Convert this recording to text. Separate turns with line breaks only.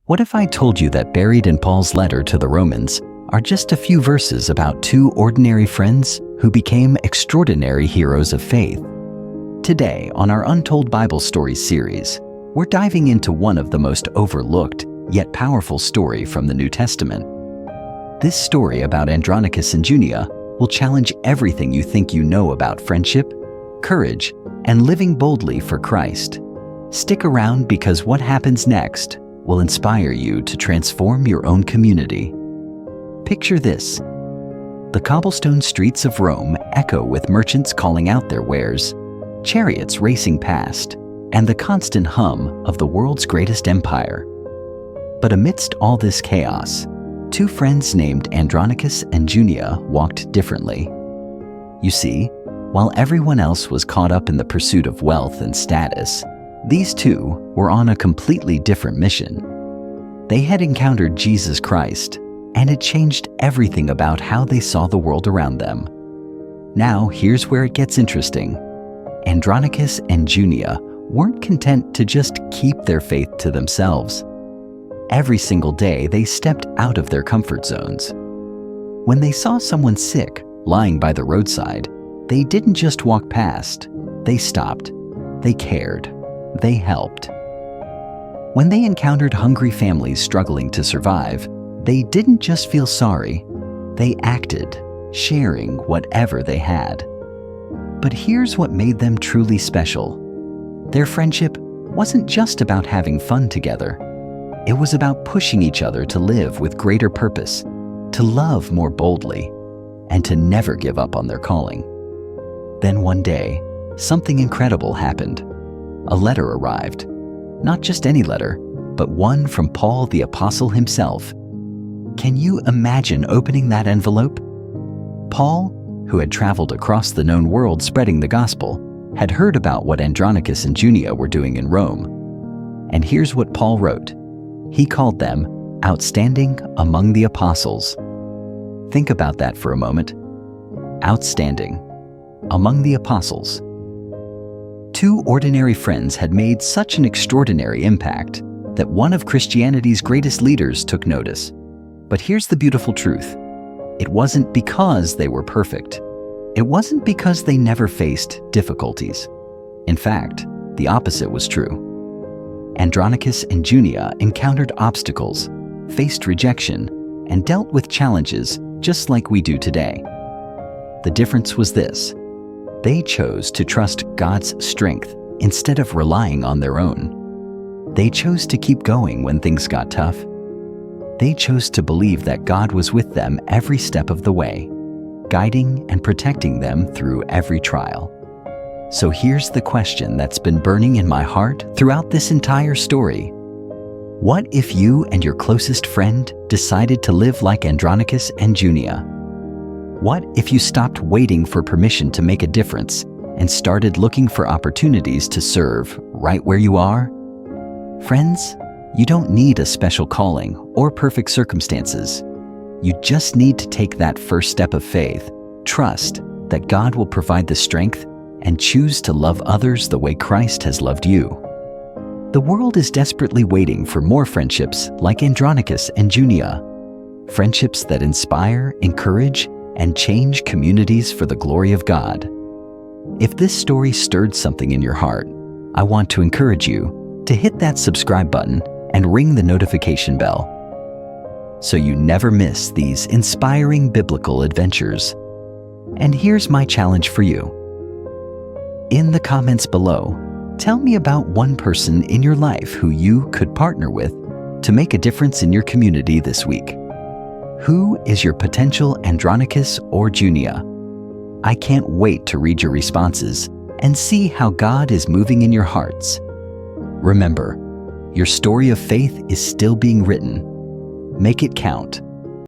What if I told you that buried in Paul's letter to the Romans are just a few verses about two ordinary friends who became extraordinary heroes of faith? Today, on our Untold Bible Stories series, we're diving into one of the most overlooked yet powerful stories from the New Testament. This story about Andronicus and Junia will challenge everything you think you know about friendship, courage, and living boldly for Christ. Stick around because what happens next will inspire you to transform your own community. Picture this. The cobblestone streets of Rome echo with merchants calling out their wares, chariots racing past, and the constant hum of the world's greatest empire. But amidst all this chaos, two friends named Andronicus and Junia walked differently. You see, while everyone else was caught up in the pursuit of wealth and status, these two were on a completely different mission. They had encountered Jesus Christ, and it changed everything about how they saw the world around them. Now, here's where it gets interesting. Andronicus and Junia weren't content to just keep their faith to themselves. Every single day, they stepped out of their comfort zones. When they saw someone sick lying by the roadside, they didn't just walk past. They stopped. They cared. They helped. When they encountered hungry families struggling to survive, they didn't just feel sorry. They acted, sharing whatever they had. But here's what made them truly special. Their friendship wasn't just about having fun together. It was about pushing each other to live with greater purpose, to love more boldly, and to never give up on their calling. Then one day, something incredible happened. A letter arrived. Not just any letter, but one from Paul the Apostle himself. Can you imagine opening that envelope? Paul, who had traveled across the known world spreading the gospel, had heard about what Andronicus and Junia were doing in Rome. And here's what Paul wrote. He called them outstanding among the apostles. Think about that for a moment. Outstanding among the apostles. Two ordinary friends had made such an extraordinary impact that one of Christianity's greatest leaders took notice. But here's the beautiful truth. It wasn't because they were perfect. It wasn't because they never faced difficulties. In fact, the opposite was true. Andronicus and Junia encountered obstacles, faced rejection, and dealt with challenges just like we do today. The difference was this. They chose to trust God's strength instead of relying on their own. They chose to keep going when things got tough. They chose to believe that God was with them every step of the way, guiding and protecting them through every trial. So here's the question that's been burning in my heart throughout this entire story. What if you and your closest friend decided to live like Andronicus and Junia? What if you stopped waiting for permission to make a difference and started looking for opportunities to serve right where you are? Friends, you don't need a special calling or perfect circumstances. You just need to take that first step of faith, trust that God will provide the strength, and choose to love others the way Christ has loved you. The world is desperately waiting for more friendships like Andronicus and Junia. Friendships that inspire, encourage, and change communities for the glory of God. If this story stirred something in your heart, I want to encourage you to hit that subscribe button and ring the notification bell so you never miss these inspiring biblical adventures. And here's my challenge for you. In the comments below, tell me about one person in your life who you could partner with to make a difference in your community this week. Who is your potential Andronicus or Junia? I can't wait to read your responses and see how God is moving in your hearts. Remember, your story of faith is still being written. Make it count.